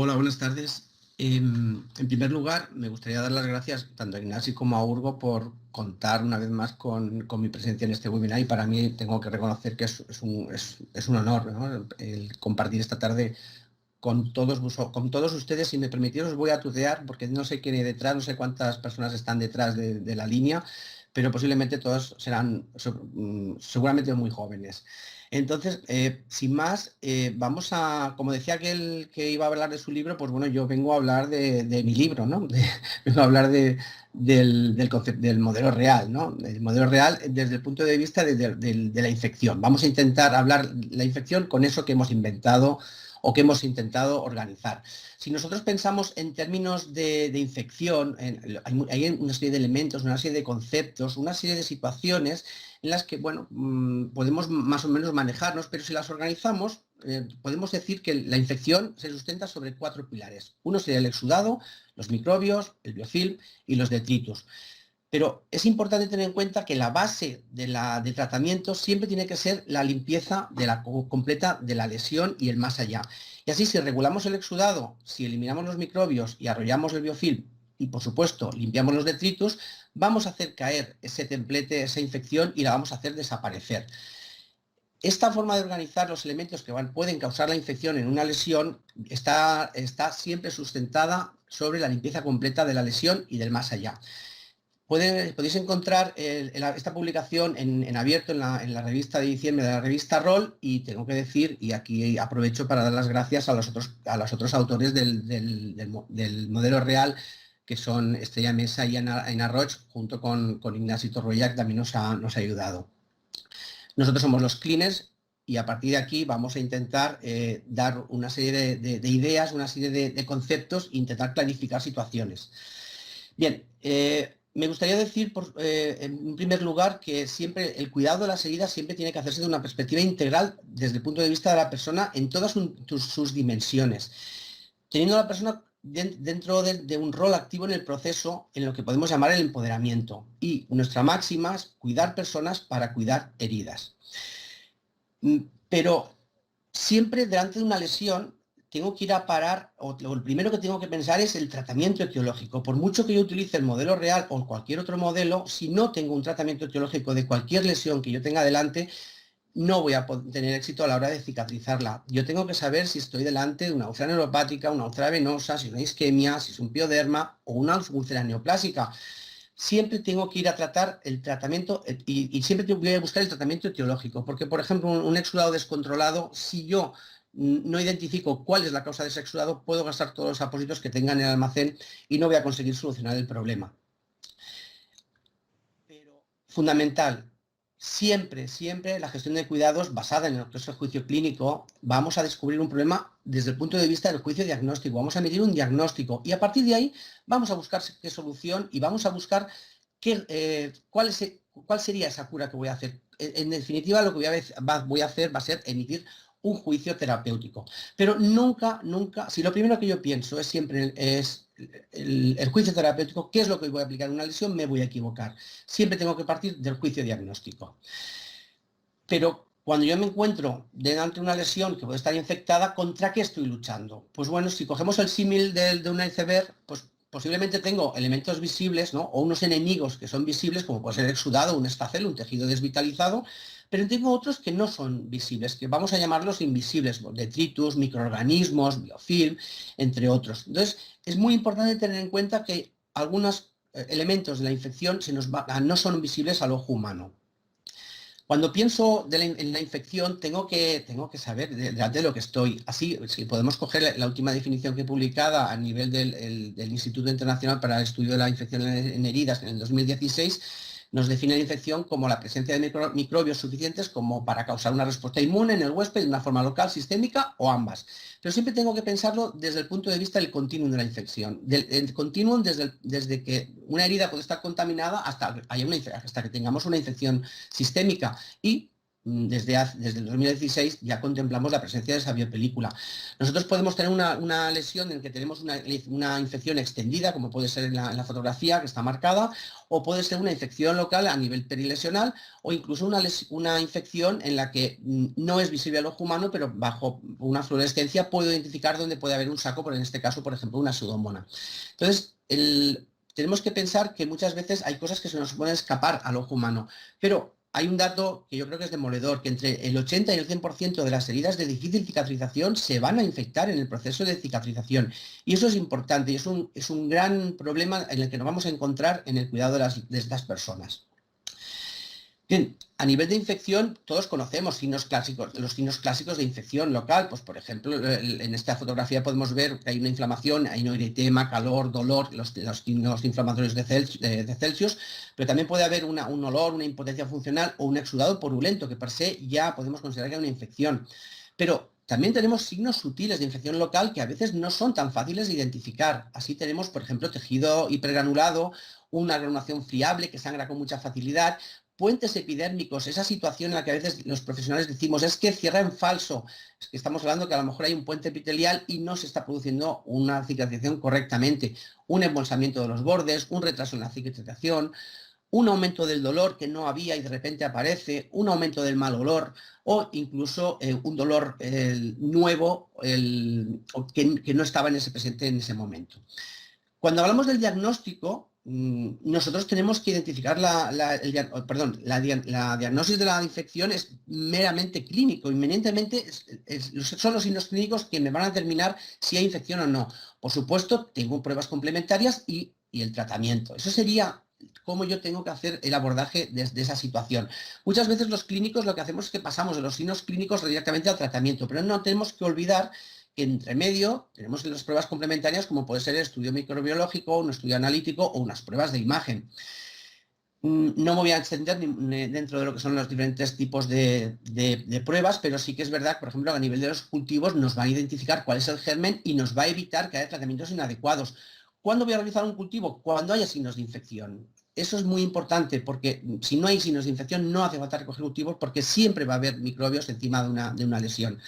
Hola, buenas tardes. En primer lugar, me gustaría dar las gracias tanto a Ignasi como a Urgo por contar una vez más con mi presencia en este webinar y para mí tengo que reconocer que es un honor, ¿no? El compartir esta tarde con todos ustedes. Si me permitís, os voy a tutear porque no sé quién hay detrás, no sé cuántas personas están detrás de la línea, pero posiblemente todos serán seguramente muy jóvenes. Entonces, sin más, vamos a, como decía aquel que iba a hablar de su libro, pues bueno, yo vengo a hablar de mi libro, ¿no? Vengo a hablar del modelo real, ¿no? El modelo real desde el punto de vista de la infección. Vamos a intentar hablar la infección con eso que hemos inventado o que hemos intentado organizar. Si nosotros pensamos en términos de infección, hay una serie de elementos, una serie de conceptos, una serie de situaciones en las que, bueno, podemos más o menos manejarnos, pero si las organizamos, podemos decir que la infección se sustenta sobre 4 pilares. Uno sería el exudado, los microbios, el biofilm y los detritus. Pero es importante tener en cuenta que la base de tratamiento siempre tiene que ser la limpieza completa de la lesión y el más allá. Y así, si regulamos el exudado, si eliminamos los microbios y arrollamos el biofilm y, por supuesto, limpiamos los detritus, vamos a hacer caer ese templete, esa infección y la vamos a hacer desaparecer. Esta forma de organizar los elementos que pueden causar la infección en una lesión está siempre sustentada sobre la limpieza completa de la lesión y del más allá. Podéis encontrar esta publicación en abierto en la revista de diciembre de la revista Roll, y tengo que decir, y aquí aprovecho para dar las gracias a los otros autores del modelo real, que son Estrella Mesa y Ana Roig, junto con Ignasi Torroella, que también nos ha ayudado. Nosotros somos los cleaners y a partir de aquí vamos a intentar dar una serie de ideas, una serie de conceptos e intentar clarificar situaciones. Bien, me gustaría decir, en primer lugar, que siempre el cuidado de las heridas siempre tiene que hacerse de una perspectiva integral desde el punto de vista de la persona en todas sus dimensiones, teniendo a la persona dentro de un rol activo en el proceso en lo que podemos llamar el empoderamiento. Y nuestra máxima es cuidar personas para cuidar heridas. Pero siempre delante de una lesión tengo que ir a parar, o el primero que tengo que pensar es el tratamiento etiológico. Por mucho que yo utilice el modelo real o cualquier otro modelo, si no tengo un tratamiento etiológico de cualquier lesión que yo tenga delante, no voy a tener éxito a la hora de cicatrizarla. Yo tengo que saber si estoy delante de una úlcera neuropática, una úlcera venosa, si es una isquemia, si es un pioderma o una úlcera neoplásica. Siempre tengo que ir a tratar el tratamiento y siempre voy a buscar el tratamiento etiológico, porque, por ejemplo, un exudado descontrolado, si yo no identifico cuál es la causa de ese exudado, puedo gastar todos los apósitos que tenga en el almacén y no voy a conseguir solucionar el problema. Pero fundamental, siempre la gestión de cuidados basada en lo que es el juicio clínico, vamos a descubrir un problema desde el punto de vista del juicio diagnóstico, vamos a emitir un diagnóstico y a partir de ahí vamos a buscar qué solución y vamos a buscar cuál sería esa cura que voy a hacer. En definitiva, lo que voy a hacer va a ser emitir un juicio terapéutico. Pero nunca, si lo primero que yo pienso es siempre el juicio terapéutico, qué es lo que voy a aplicar en una lesión, me voy a equivocar. Siempre tengo que partir del juicio diagnóstico. Pero cuando yo me encuentro delante de una lesión que puede estar infectada, ¿contra qué estoy luchando? Pues bueno, si cogemos el símil de un iceberg, pues posiblemente tengo elementos visibles, ¿no? O unos enemigos que son visibles, como puede ser el exudado, un estacel, un tejido desvitalizado, pero tengo otros que no son visibles, que vamos a llamarlos invisibles, detritus, microorganismos, biofilm, entre otros. Entonces, es muy importante tener en cuenta que algunos elementos de la infección no son visibles al ojo humano. Cuando pienso en la infección, tengo que saber de lo que estoy. Así, si podemos coger la última definición que he publicada a nivel del Instituto Internacional para el Estudio de la Infección en Heridas en el 2016, nos define la infección como la presencia de microbios suficientes como para causar una respuesta inmune en el huésped de una forma local, sistémica o ambas. Pero siempre tengo que pensarlo desde el punto de vista del continuum de la infección. El continuum desde que una herida puede estar contaminada hasta que tengamos una infección sistémica. Y desde el 2016 ya contemplamos la presencia de esa biopelícula. Nosotros podemos tener una lesión en que tenemos una infección extendida, como puede ser en la fotografía que está marcada, o puede ser una infección local a nivel perilesional, o incluso una infección en la que no es visible al ojo humano, pero bajo una fluorescencia puedo identificar dónde puede haber un saco, en este caso, por ejemplo, una pseudomonas. Entonces, tenemos que pensar que muchas veces hay cosas que se nos pueden escapar al ojo humano, pero hay un dato que yo creo que es demoledor, que entre el 80 y el 100% de las heridas de difícil cicatrización se van a infectar en el proceso de cicatrización. Y eso es importante y es un gran problema en el que nos vamos a encontrar en el cuidado de estas personas. Bien, a nivel de infección, todos conocemos signos clásicos, los signos clásicos de infección local. Pues, por ejemplo, en esta fotografía podemos ver que hay una inflamación, hay un eritema, calor, dolor, los signos inflamatorios de Celsius, pero también puede haber un olor, una impotencia funcional o un exudado purulento, que per se ya podemos considerar que hay una infección. Pero también tenemos signos sutiles de infección local que a veces no son tan fáciles de identificar. Así tenemos, por ejemplo, tejido hipergranulado, una granulación friable que sangra con mucha facilidad, puentes epidérmicos, esa situación en la que a veces los profesionales decimos es que cierra en falso, es que estamos hablando que a lo mejor hay un puente epitelial y no se está produciendo una cicatrización correctamente, un embolsamiento de los bordes, un retraso en la cicatrización, un aumento del dolor que no había y de repente aparece, un aumento del mal olor o incluso un dolor nuevo que no estaba presente en ese momento. Cuando hablamos del diagnóstico, nosotros tenemos que identificar la diagnosis de la infección es meramente clínico, inminentemente son los signos clínicos que me van a determinar si hay infección o no. Por supuesto, tengo pruebas complementarias y el tratamiento. Eso sería cómo yo tengo que hacer el abordaje de esa situación. Muchas veces los clínicos lo que hacemos es que pasamos de los signos clínicos directamente al tratamiento, pero no tenemos que olvidar que entre medio tenemos las pruebas complementarias como puede ser el estudio microbiológico, un estudio analítico o unas pruebas de imagen. No me voy a extender dentro de lo que son los diferentes tipos de pruebas, pero sí que es verdad que, por ejemplo, a nivel de los cultivos nos va a identificar cuál es el germen y nos va a evitar que haya tratamientos inadecuados. ¿Cuándo voy a realizar un cultivo? Cuando haya signos de infección. Eso es muy importante porque si no hay signos de infección no hace falta recoger cultivos porque siempre va a haber microbios encima de una lesión.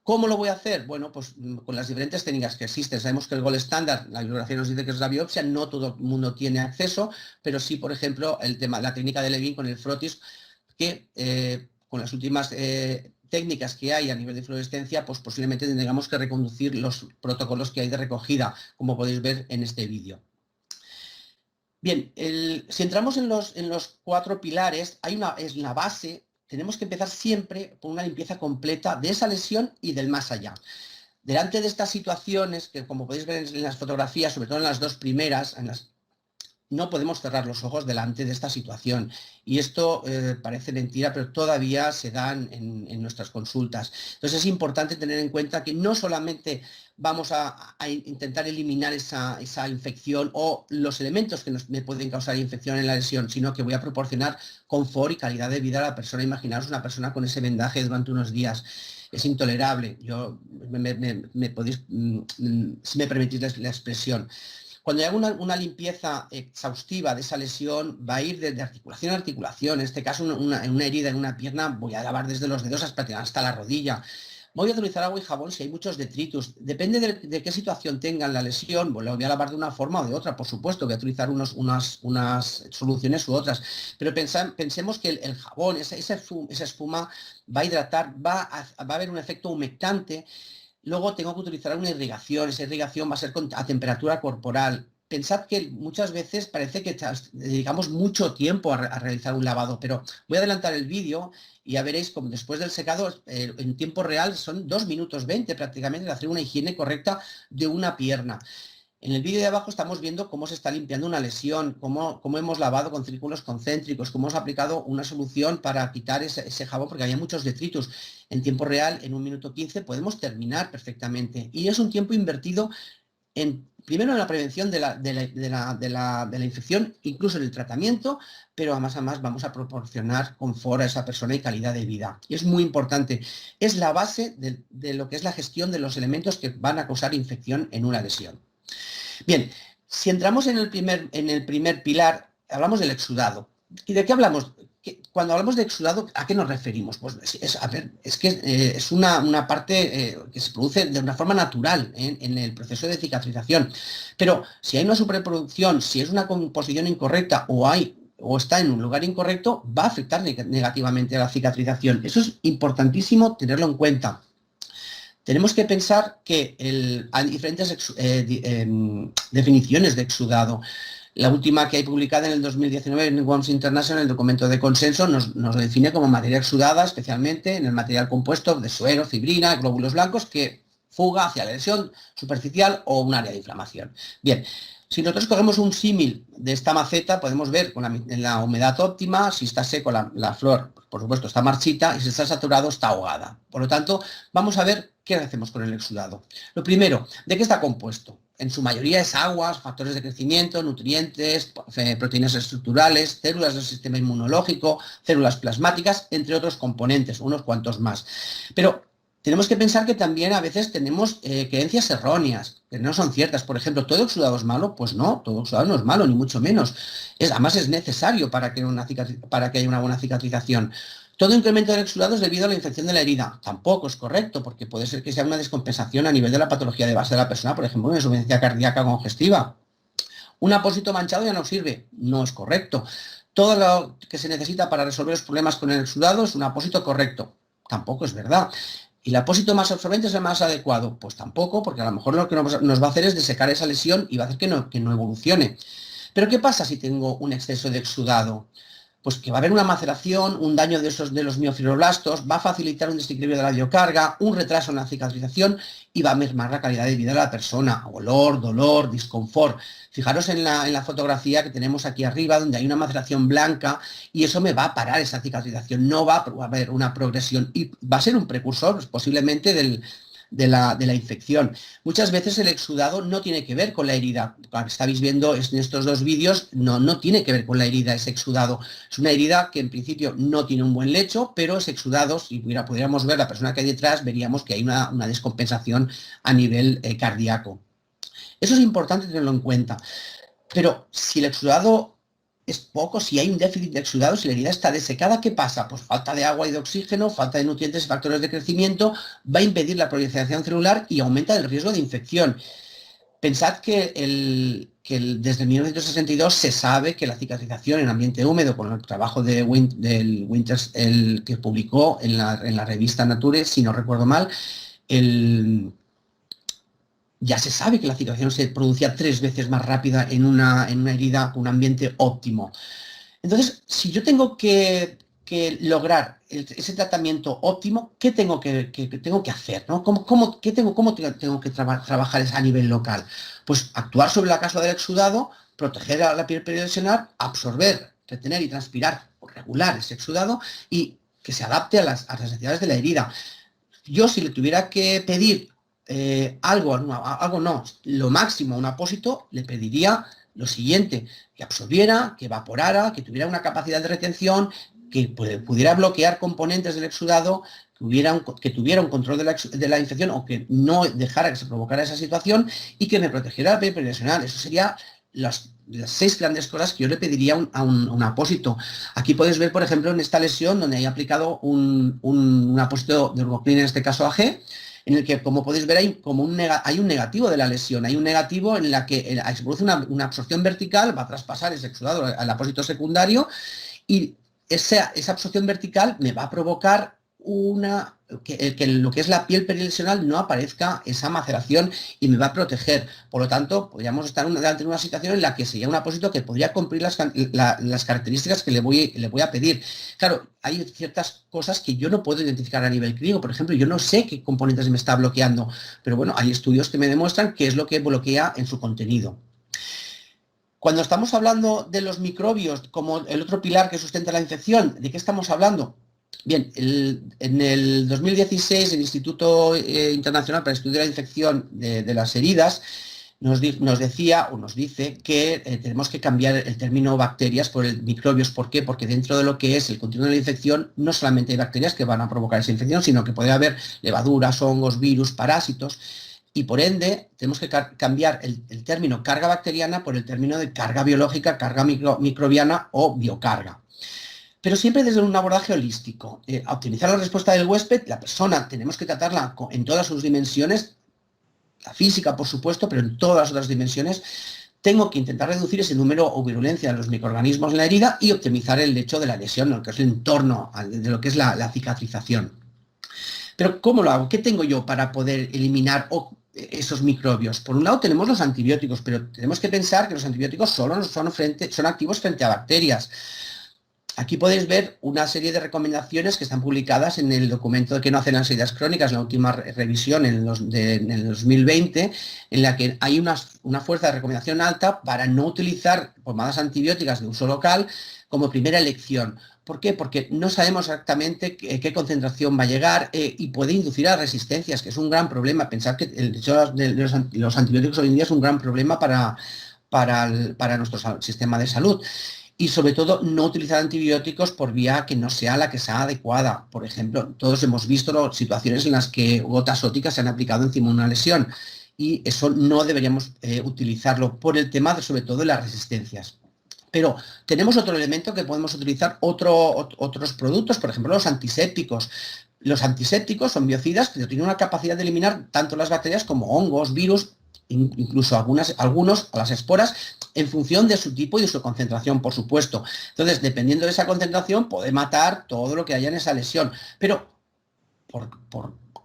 ¿Cómo lo voy a hacer? Bueno, pues con las diferentes técnicas que existen. Sabemos que el gold estándar, la bibliografía nos dice que es la biopsia, no todo el mundo tiene acceso, pero sí, por ejemplo, la técnica de Levin con el frotis, que con las últimas técnicas que hay a nivel de fluorescencia, pues posiblemente tengamos que reconducir los protocolos que hay de recogida, como podéis ver en este vídeo. Bien, si entramos en los 4 pilares, es la base. Tenemos que empezar siempre por una limpieza completa de esa lesión y del más allá. Delante de estas situaciones, que como podéis ver en las fotografías, sobre todo en las 2 primeras, no podemos cerrar los ojos delante de esta situación. Y esto parece mentira, pero todavía se dan en nuestras consultas. Entonces es importante tener en cuenta que no solamente vamos a intentar eliminar esa infección o los elementos que me pueden causar infección en la lesión, sino que voy a proporcionar confort y calidad de vida a la persona. Imaginaos una persona con ese vendaje durante unos días. Es intolerable. Si me permitís la expresión. Cuando hago una limpieza exhaustiva de esa lesión, va a ir desde articulación a articulación. En este caso, una herida en una pierna, voy a lavar desde los dedos hasta la rodilla. Voy a utilizar agua y jabón si hay muchos detritus. Depende de qué situación tengan la lesión, pues la voy a lavar de una forma o de otra. Por supuesto, voy a utilizar unas soluciones u otras. Pero pensemos que el jabón, esa espuma, va a hidratar, va a haber un efecto humectante. Luego tengo que utilizar una irrigación. Esa irrigación va a ser a temperatura corporal. Pensad que muchas veces parece que dedicamos mucho tiempo a realizar un lavado, pero voy a adelantar el vídeo y ya veréis como después del secado, en tiempo real, son 2 minutos 20 prácticamente de hacer una higiene correcta de una pierna. En el vídeo de abajo estamos viendo cómo se está limpiando una lesión, cómo hemos lavado con círculos concéntricos, cómo hemos aplicado una solución para quitar ese jabón porque había muchos detritus. En tiempo real, en 1 minuto 15, podemos terminar perfectamente. Y es un tiempo invertido primero en la prevención de la infección, incluso en el tratamiento, pero además vamos a proporcionar confort a esa persona y calidad de vida. Y es muy importante. Es la base de lo que es la gestión de los elementos que van a causar infección en una lesión. Bien, si entramos en el primer pilar, hablamos del exudado. ¿Y de qué hablamos? cuando hablamos de exudado, ¿a qué nos referimos? Pues a ver, es que es una parte que se produce de una forma natural en el proceso de cicatrización. Pero si hay una superproducción, si es una composición incorrecta o está en un lugar incorrecto, va a afectar negativamente a la cicatrización. Eso es importantísimo tenerlo en cuenta. Tenemos que pensar que hay diferentes definiciones de exudado. La última que hay publicada en el 2019 en WOMS International, el documento de consenso, nos lo define como materia exudada, especialmente en el material compuesto de suero, fibrina, glóbulos blancos, que fuga hacia la lesión superficial o un área de inflamación. Bien, si nosotros cogemos un símil de esta maceta, podemos ver en la humedad óptima, si está seco la flor, por supuesto, está marchita, y si está saturado, está ahogada. Por lo tanto, vamos a ver qué hacemos con el exudado. Lo primero, ¿de qué está compuesto? En su mayoría es aguas, factores de crecimiento, nutrientes, proteínas estructurales, células del sistema inmunológico, células plasmáticas, entre otros componentes, unos cuantos más. Pero tenemos que pensar que también a veces tenemos creencias erróneas, que no son ciertas. Por ejemplo, ¿todo exudado es malo? Pues no, todo exudado no es malo, ni mucho menos. Además es necesario para que haya una buena cicatrización. Todo incremento del exudado es debido a la infección de la herida. Tampoco es correcto, porque puede ser que sea una descompensación a nivel de la patología de base de la persona, por ejemplo, una insuficiencia cardíaca congestiva. Un apósito manchado ya no sirve. No es correcto. Todo lo que se necesita para resolver los problemas con el exudado es un apósito correcto. Tampoco es verdad. ¿Y el apósito más absorbente es el más adecuado? Pues tampoco, porque a lo mejor lo que nos va a hacer es desecar esa lesión y va a hacer que no evolucione. Pero ¿qué pasa si tengo un exceso de exudado? Pues que va a haber una maceración, un daño de los miofibroblastos, va a facilitar un desequilibrio de la biocarga, un retraso en la cicatrización y va a mermar la calidad de vida de la persona. Olor, dolor, disconfort. Fijaros en la fotografía que tenemos aquí arriba, donde hay una maceración blanca, y eso me va a parar esa cicatrización. No va a haber una progresión y va a ser un precursor, pues, posiblemente de la infección. Muchas veces el exudado no tiene que ver con la herida. Como estáis viendo en estos dos vídeos, no tiene que ver con la herida ese exudado. Es una herida que en principio no tiene un buen lecho, pero ese exudado, si pudiéramos ver la persona que hay detrás, veríamos que hay una descompensación a nivel cardíaco. Eso es importante tenerlo en cuenta. Pero si el exudado es poco, si hay un déficit de exudado, si la herida está desecada, ¿qué pasa? Pues falta de agua y de oxígeno, falta de nutrientes y factores de crecimiento, va a impedir la proliferación celular y aumenta el riesgo de infección. Pensad que desde 1962 se sabe que la cicatrización en ambiente húmedo, con el trabajo del Winters, el que publicó en la revista Nature, si no recuerdo mal, ya se sabe que la cicatrización se producía 3 veces más rápida en una herida con un ambiente óptimo. Entonces, si yo tengo que lograr ese tratamiento óptimo, ¿qué tengo que hacer? ¿No? ¿Cómo tengo que trabajar a nivel local? Pues actuar sobre la causa del exudado, proteger a la piel perilesional, absorber, retener y transpirar o regular ese exudado y que se adapte a las necesidades de la herida. Yo, si le tuviera que pedir lo máximo a un apósito, le pediría lo siguiente: que absorbiera, que evaporara, que tuviera una capacidad de retención, que pudiera bloquear componentes del exudado, que tuviera un control de la infección o que no dejara que se provocara esa situación y que me protegiera la piel perilesional. Eso sería las 6 grandes cosas que yo le pediría a un apósito. Aquí podéis ver, por ejemplo, en esta lesión donde he aplicado un apósito de Urgoclin, en este caso AG, en el que, como podéis ver, hay un negativo de la lesión, hay un negativo en la que se produce una absorción vertical, va a traspasar ese exudado al apósito secundario y esa absorción vertical me va a provocar que lo que es la piel perilesional no aparezca esa maceración y me va a proteger. Por lo tanto, podríamos estar ante una situación en la que sería un apósito que podría cumplir las características que le voy a pedir. Claro, hay ciertas cosas que yo no puedo identificar a nivel clínico. Por ejemplo, yo no sé qué componentes me está bloqueando, pero bueno, hay estudios que me demuestran qué es lo que bloquea en su contenido. Cuando estamos hablando de los microbios como el otro pilar que sustenta la infección, ¿de qué estamos hablando? Bien, en el 2016 el Instituto Internacional para el Estudio de la Infección de las Heridas nos dice que tenemos que cambiar el término bacterias por el microbios. ¿Por qué? Porque dentro de lo que es el continuo de la infección no solamente hay bacterias que van a provocar esa infección, sino que puede haber levaduras, hongos, virus, parásitos. Y por ende, tenemos que cambiar el término carga bacteriana por el término de carga biológica, carga microbiana o biocarga. pero siempre desde un abordaje holístico. A optimizar la respuesta del huésped, la persona tenemos que tratarla en todas sus dimensiones, la física, por supuesto, pero en todas las otras dimensiones. Tengo que intentar reducir ese número o virulencia de los microorganismos en la herida y optimizar el hecho de la lesión, lo que es el entorno de lo que es la cicatrización. Pero ¿cómo lo hago? ¿Qué tengo yo para poder eliminar esos microbios? Por un lado tenemos los antibióticos, pero tenemos que pensar que los antibióticos solo son activos frente a bacterias. Aquí podéis ver una serie de recomendaciones que están publicadas en el documento de que no hacen ansiedades crónicas, la última revisión en el 2020, en la que hay una fuerza de recomendación alta para no utilizar pomadas antibióticas de uso local como primera elección. ¿Por qué? Porque no sabemos exactamente qué concentración va a llegar y puede inducir a resistencias, que es un gran problema. Pensar que el hecho de los antibióticos hoy en día es un gran problema para nuestro sistema de salud. Y sobre todo no utilizar antibióticos por vía que no sea la que sea adecuada. Por ejemplo, todos hemos visto situaciones en las que gotas ópticas se han aplicado encima de una lesión y eso no deberíamos utilizarlo por el tema sobre todo de las resistencias. Pero tenemos otro elemento que podemos utilizar, otros productos, por ejemplo los antisépticos. Los antisépticos son biocidas que tienen una capacidad de eliminar tanto las bacterias como hongos, virus, incluso algunos a las esporas, en función de su tipo y de su concentración, por supuesto. Entonces, dependiendo de esa concentración, puede matar todo lo que haya en esa lesión. Pero, por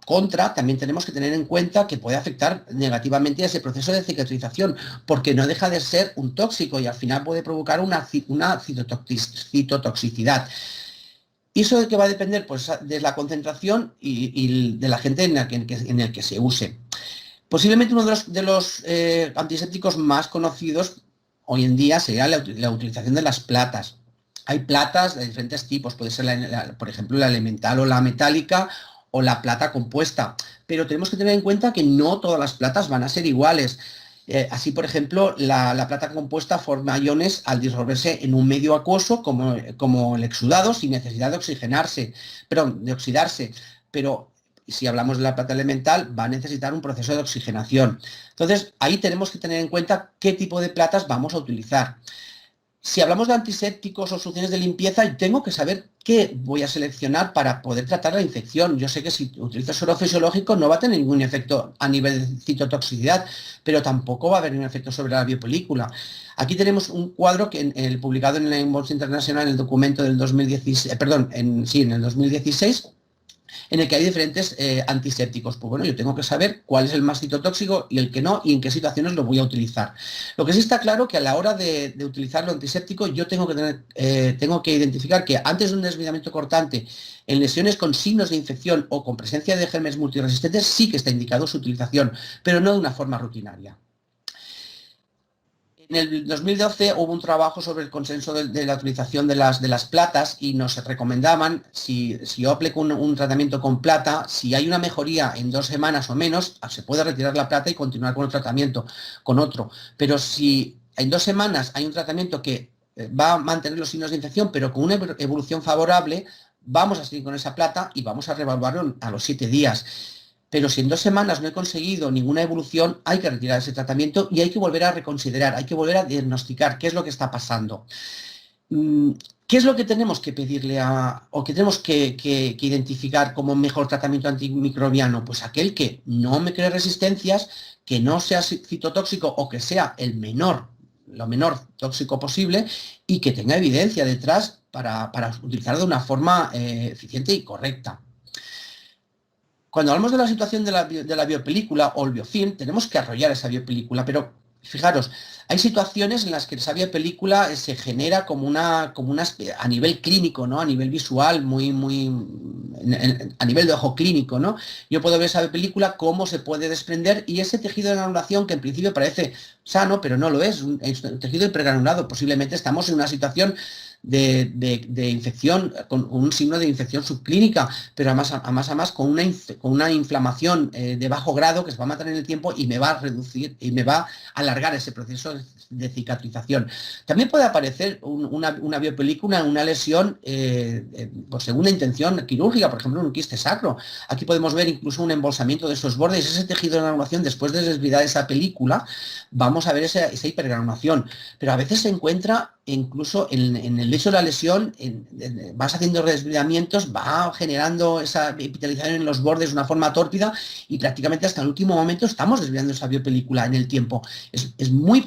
contra, también tenemos que tener en cuenta que puede afectar negativamente a ese proceso de cicatrización, porque no deja de ser un tóxico y al final puede provocar una citotoxicidad. ¿Y eso de qué va a depender? Pues de la concentración y de la gente en el que se use. Posiblemente uno de los antisépticos más conocidos hoy en día sería la utilización de las platas. Hay platas de diferentes tipos, puede ser, por ejemplo, la elemental o la metálica o la plata compuesta, pero tenemos que tener en cuenta que no todas las platas van a ser iguales. Así, por ejemplo, la plata compuesta forma iones al disolverse en un medio acuoso como el exudado sin necesidad de oxidarse, pero si hablamos de la plata elemental, va a necesitar un proceso de oxigenación. Entonces, ahí tenemos que tener en cuenta qué tipo de platas vamos a utilizar. Si hablamos de antisépticos o soluciones de limpieza, tengo que saber qué voy a seleccionar para poder tratar la infección. Yo sé que si utilizo suero fisiológico no va a tener ningún efecto a nivel de citotoxicidad, pero tampoco va a haber un efecto sobre la biopelícula. Aquí tenemos un cuadro que publicado en la Bolsa Internacional en el documento del 2016, en el 2016, en el que hay diferentes antisépticos. Pues bueno, yo tengo que saber cuál es el más citotóxico y el que no, y en qué situaciones lo voy a utilizar. Lo que sí está claro que a la hora de utilizar lo antiséptico, yo tengo que identificar que antes de un desviamiento cortante en lesiones con signos de infección o con presencia de gérmenes multiresistentes, sí que está indicado su utilización, pero no de una forma rutinaria. En el 2012 hubo un trabajo sobre el consenso de la utilización de las platas y nos recomendaban, si yo aplico un tratamiento con plata, si hay una mejoría en 2 semanas o menos, se puede retirar la plata y continuar con el tratamiento con otro. Pero si en 2 semanas hay un tratamiento que va a mantener los signos de infección, pero con una evolución favorable, vamos a seguir con esa plata y vamos a reevaluarlo a los 7 días. Pero si en 2 semanas no he conseguido ninguna evolución, hay que retirar ese tratamiento y hay que volver a reconsiderar, hay que volver a diagnosticar qué es lo que está pasando. ¿Qué es lo que tenemos que pedirle o que tenemos que identificar como mejor tratamiento antimicrobiano? Pues aquel que no me cree resistencias, que no sea citotóxico o que sea lo menor tóxico posible y que tenga evidencia detrás para utilizarlo de una forma eficiente y correcta. Cuando hablamos de la situación de la biopelícula o el biofilm, tenemos que arrollar esa biopelícula, pero fijaros, hay situaciones en las que esa biopelícula se genera como una a nivel clínico, ¿no? A nivel visual, a nivel de ojo clínico, ¿no? Yo puedo ver esa biopelícula, cómo se puede desprender y ese tejido de granulación que en principio parece sano, pero no lo es un tejido hipergranulado. Posiblemente estamos en una situación de infección, con un signo de infección subclínica, pero además con una inflamación de bajo grado que se va a matar en el tiempo y me va a reducir y me va a alargar ese proceso de cicatrización. También puede aparecer una biopelícula, una lesión por segunda intención quirúrgica, por ejemplo un quiste sacro. Aquí podemos ver incluso un embolsamiento de esos bordes, ese tejido de granulación. Después de desvidar esa película, vamos a ver esa hipergranulación, pero a veces se encuentra incluso en el lecho de la lesión, vas haciendo desviamientos, va generando esa epitelización en los bordes de una forma tórpida y prácticamente hasta el último momento estamos desviando esa biopelícula en el tiempo. Es muy,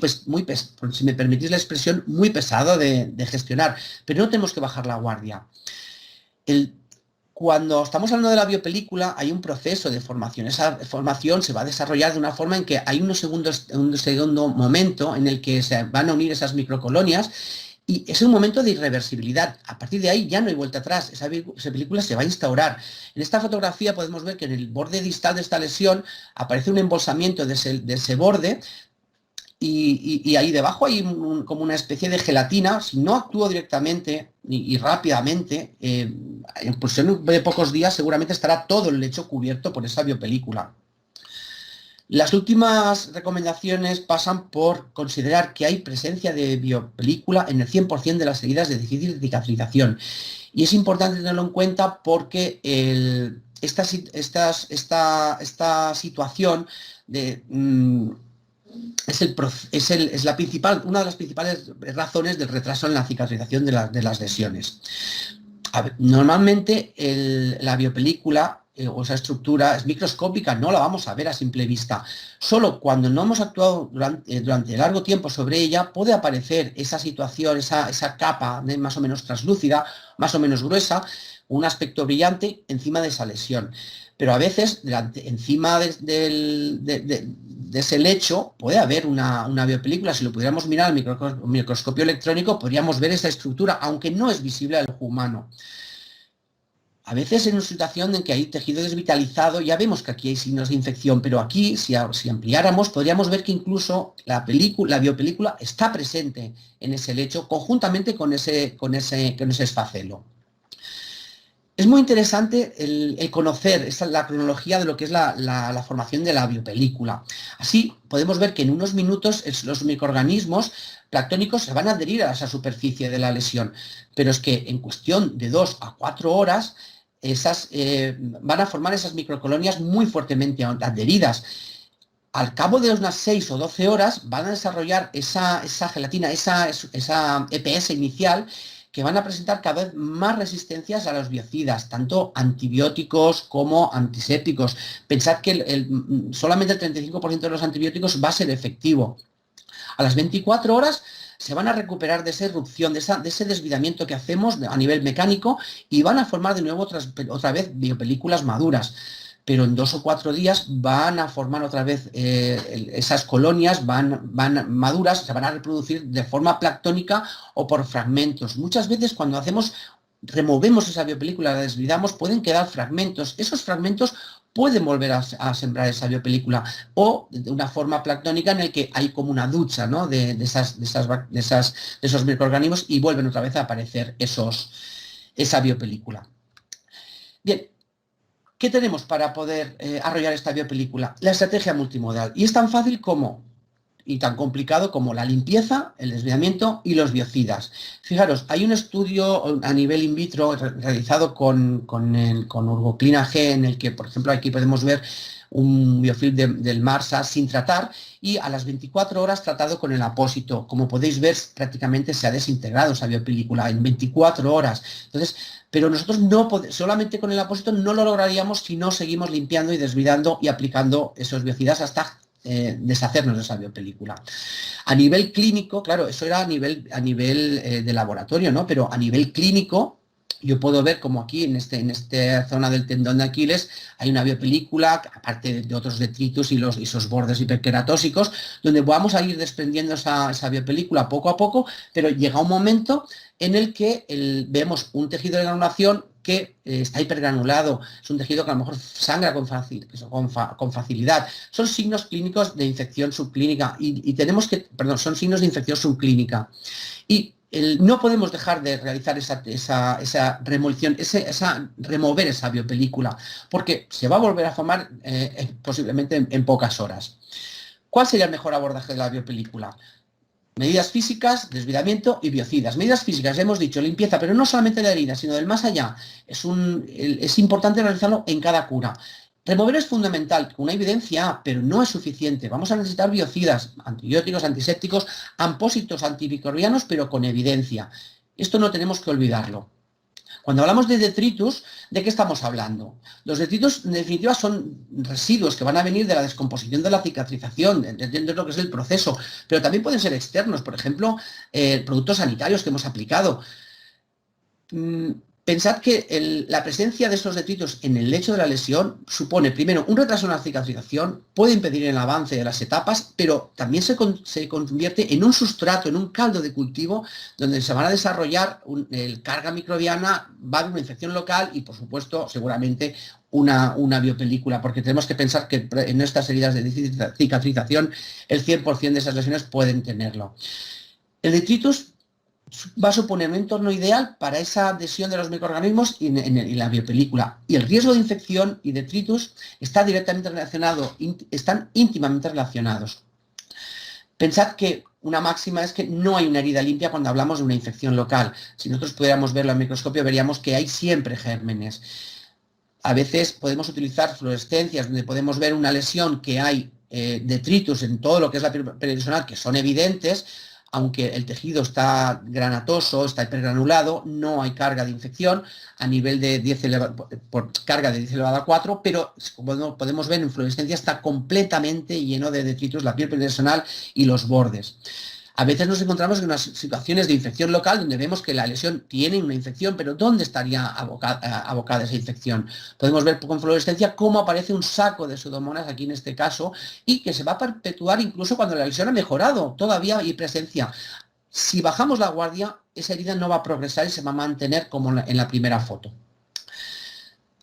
si me permitís la expresión, muy pesado de gestionar, pero no tenemos que bajar la guardia. Cuando estamos hablando de la biopelícula, hay un proceso de formación. Esa formación se va a desarrollar de una forma en que hay un segundo momento en el que se van a unir esas microcolonias y es un momento de irreversibilidad. A partir de ahí ya no hay vuelta atrás. Esa película se va a instaurar. En esta fotografía podemos ver que en el borde distal de esta lesión aparece un embolsamiento de ese borde. Y ahí debajo hay como una especie de gelatina. Si no actúo directamente y rápidamente, en cuestión de pocos días seguramente estará todo el lecho cubierto por esa biopelícula. Las últimas recomendaciones pasan por considerar que hay presencia de biopelícula en el 100% de las heridas de difícil cicatrización. Y es importante tenerlo en cuenta porque esta situación de... es una de las principales razones del retraso en la cicatrización de las lesiones. Normalmente la biopelícula o esa estructura es microscópica, no la vamos a ver a simple vista. Solo cuando no hemos actuado durante largo tiempo sobre ella puede aparecer esa situación, esa capa más o menos translúcida, más o menos gruesa, un aspecto brillante encima de esa lesión. Pero a veces, encima de ese lecho, puede haber una biopelícula. Si lo pudiéramos mirar al microscopio electrónico, podríamos ver esa estructura, aunque no es visible al ojo humano. A veces en una situación en que hay tejido desvitalizado, ya vemos que aquí hay signos de infección, pero aquí, si ampliáramos, podríamos ver que incluso la biopelícula está presente en ese lecho, conjuntamente con ese esfacelo. Es muy interesante el conocer la cronología de lo que es la formación de la biopelícula. Así podemos ver que en unos minutos los microorganismos planctónicos se van a adherir a esa superficie de la lesión, pero es que en cuestión de 2 a 4 horas van a formar esas microcolonias muy fuertemente adheridas. Al cabo de unas 6 o 12 horas van a desarrollar esa gelatina, esa EPS inicial, que van a presentar cada vez más resistencias a los biocidas, tanto antibióticos como antisépticos. Pensad que solamente el 35% de los antibióticos va a ser efectivo. A las 24 horas se van a recuperar de esa erupción, de ese desvidamiento que hacemos a nivel mecánico y van a formar de nuevo otra vez biopelículas maduras. Pero en 2 o 4 días van a formar otra vez esas colonias, van maduras, se van a reproducir de forma planctónica o por fragmentos. Muchas veces cuando removemos esa biopelícula, la desvidamos, pueden quedar fragmentos. Esos fragmentos pueden volver a sembrar esa biopelícula o de una forma planctónica en el que hay como una ducha, ¿no?, de esos microorganismos y vuelven otra vez a aparecer esa biopelícula. Bien. ¿Qué tenemos para poder arrollar esta biopelícula? La estrategia multimodal. Y es tan fácil y tan complicado como la limpieza, el desviamiento y los biocidas. Fijaros, hay un estudio a nivel in vitro realizado con Urgoclina G, en el que, por ejemplo, aquí podemos ver un biofilm del MARSA sin tratar y a las 24 horas tratado con el apósito. Como podéis ver, prácticamente se ha desintegrado esa biopelícula en 24 horas. Entonces, pero nosotros solamente con el apósito no lo lograríamos si no seguimos limpiando y desvidando y aplicando esos biocidas hasta deshacernos de esa biopelícula. A nivel clínico, claro, eso era a nivel de laboratorio, ¿no? Pero a nivel clínico, yo puedo ver como aquí en esta zona del tendón de Aquiles hay una biopelícula, aparte de otros detritus y esos bordes hiperqueratósicos, donde vamos a ir desprendiendo esa biopelícula poco a poco, pero llega un momento en el que vemos un tejido de granulación que está hipergranulado, es un tejido que a lo mejor sangra con facilidad. Son signos clínicos de infección subclínica son signos de infección subclínica. Y no podemos dejar de realizar esa remolición, remover esa biopelícula, porque se va a volver a formar posiblemente en pocas horas. ¿Cuál sería el mejor abordaje de la biopelícula? Medidas físicas, desvidamiento y biocidas. Medidas físicas, ya hemos dicho, limpieza, pero no solamente de la herida, sino del más allá. Es importante realizarlo en cada cura. Remover es fundamental, una evidencia, pero no es suficiente. Vamos a necesitar biocidas, antibióticos, antisépticos, apósitos antimicrobianos, pero con evidencia. Esto no tenemos que olvidarlo. Cuando hablamos de detritus, ¿de qué estamos hablando? Los detritus, en definitiva, son residuos que van a venir de la descomposición de la cicatrización, dentro de lo que es el proceso, pero también pueden ser externos, por ejemplo, productos sanitarios que hemos aplicado. Pensad que la presencia de estos detritos en el lecho de la lesión supone, primero, un retraso en la cicatrización, puede impedir el avance de las etapas, pero también se convierte en un sustrato, en un caldo de cultivo, donde se van a desarrollar carga microbiana, va a haber una infección local y, por supuesto, seguramente una biopelícula, porque tenemos que pensar que en estas heridas de cicatrización el 100% de esas lesiones pueden tenerlo. El detritus va a suponer un entorno ideal para esa adhesión de los microorganismos y la biopelícula. Y el riesgo de infección y detritus está directamente relacionado, están íntimamente relacionados. Pensad que una máxima es que no hay una herida limpia cuando hablamos de una infección local. Si nosotros pudiéramos verlo al microscopio, veríamos que hay siempre gérmenes. A veces podemos utilizar fluorescencias donde podemos ver una lesión que hay detritus en todo lo que es la piel periodontal, que son evidentes. Aunque el tejido está granatoso, está hipergranulado, no hay carga de infección a nivel de 10 por carga de 10 elevado a 4, pero como podemos ver en fluorescencia está completamente lleno de detritus la piel periodontal y los bordes. A veces nos encontramos en unas situaciones de infección local donde vemos que la lesión tiene una infección, pero ¿dónde estaría abocada esa infección? Podemos ver con fluorescencia cómo aparece un saco de pseudomonas aquí en este caso y que se va a perpetuar incluso cuando la lesión ha mejorado, todavía hay presencia. Si bajamos la guardia, esa herida no va a progresar y se va a mantener como en la primera foto.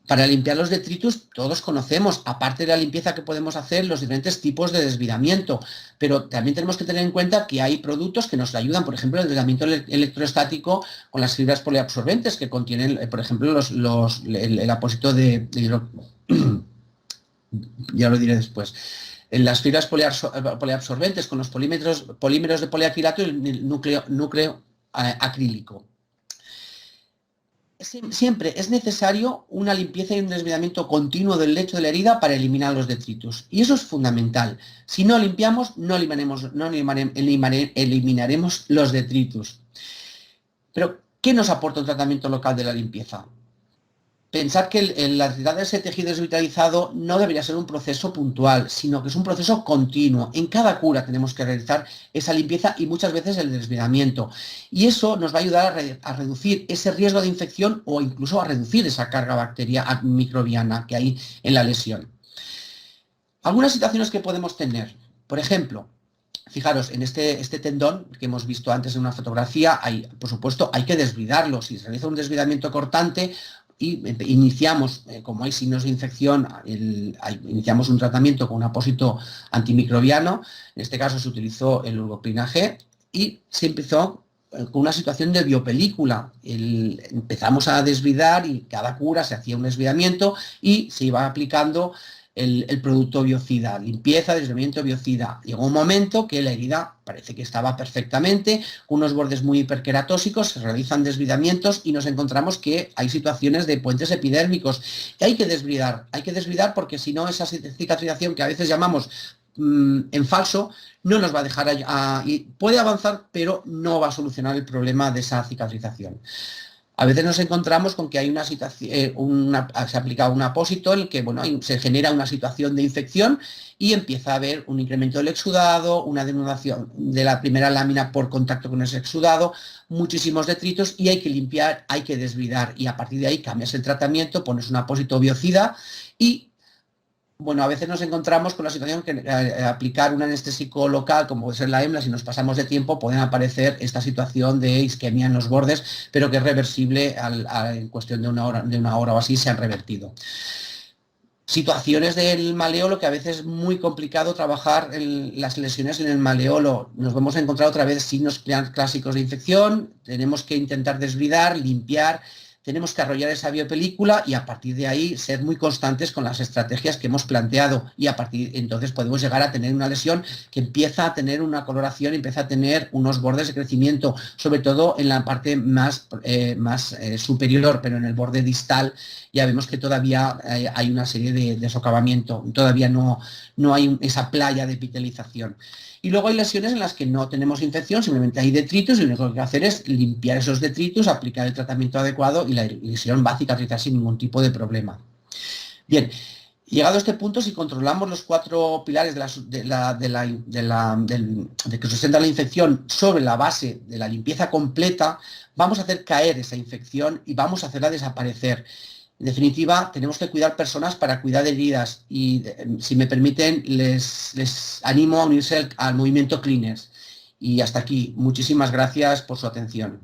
Para limpiar los detritus, todos conocemos, aparte de la limpieza que podemos hacer, los diferentes tipos de desvidamiento, pero también tenemos que tener en cuenta que hay productos que nos ayudan, por ejemplo, el desvidamiento electrostático con las fibras poliabsorbentes que contienen, por ejemplo, el apósito de ya lo diré después. En las fibras poliabsorbentes con los polímeros de poliacrilato y el núcleo acrílico. Siempre es necesario una limpieza y un desvidamiento continuo del lecho de la herida para eliminar los detritus. Y eso es fundamental. Si no limpiamos, no eliminaremos los detritus. Pero, ¿qué nos aporta un tratamiento local de la limpieza? Pensar que la actividad de ese tejido desvitalizado no debería ser un proceso puntual, sino que es un proceso continuo. En cada cura tenemos que realizar esa limpieza y muchas veces el desvidamiento. Y eso nos va a ayudar a reducir ese riesgo de infección o incluso a reducir esa carga microbiana que hay en la lesión. Algunas situaciones que podemos tener. Por ejemplo, fijaros, en este tendón que hemos visto antes en una fotografía, por supuesto, hay que desvidarlo. Si se realiza un desvidamiento cortante, y iniciamos, como hay signos de infección, iniciamos un tratamiento con un apósito antimicrobiano, en este caso se utilizó el Urgoprina G, y se empezó con una situación de biopelícula. Empezamos a desvidar y cada cura se hacía un desvidamiento y se iba aplicando el producto biocida, limpieza, desvidamiento, biocida. Llegó un momento que la herida parece que estaba perfectamente, con unos bordes muy hiperqueratósicos, se realizan desvidamientos y nos encontramos que hay situaciones de puentes epidérmicos. Y hay que desvidar porque si no esa cicatrización que a veces llamamos en falso, no nos va a dejar y puede avanzar, pero no va a solucionar el problema de esa cicatrización. A veces nos encontramos con que hay una situación, se aplica un apósito en el que se genera una situación de infección y empieza a haber un incremento del exudado, una denudación de la primera lámina por contacto con ese exudado, muchísimos detritos y hay que limpiar, hay que desvidar y a partir de ahí cambias el tratamiento, pones un apósito biocida y a veces nos encontramos con la situación que aplicar un anestésico local, como puede ser la EMLA, si nos pasamos de tiempo, pueden aparecer esta situación de isquemia en los bordes, pero que es reversible en cuestión de una hora o así, se han revertido. Situaciones del maleolo, que a veces es muy complicado trabajar las lesiones en el maleolo. Nos vamos a encontrar otra vez signos clásicos de infección, tenemos que intentar desvidar, limpiar, tenemos que arrollar esa biopelícula y a partir de ahí ser muy constantes con las estrategias que hemos planteado y a partir entonces podemos llegar a tener una lesión que empieza a tener una coloración, empieza a tener unos bordes de crecimiento, sobre todo en la parte más superior, pero en el borde distal ya vemos que todavía hay una serie de socavamiento, todavía no hay esa playa de epitelización. Y luego hay lesiones en las que no tenemos infección, simplemente hay detritus y lo único que hay que hacer es limpiar esos detritus, aplicar el tratamiento adecuado y la lesión va a cicatrizar sin ningún tipo de problema. Bien, llegado a este punto, si controlamos los 4 pilares de que sustenta la infección sobre la base de la limpieza completa, vamos a hacer caer esa infección y vamos a hacerla desaparecer. En definitiva, tenemos que cuidar personas para cuidar de heridas y, si me permiten, les animo a unirse al movimiento Cleaners. Y hasta aquí. Muchísimas gracias por su atención.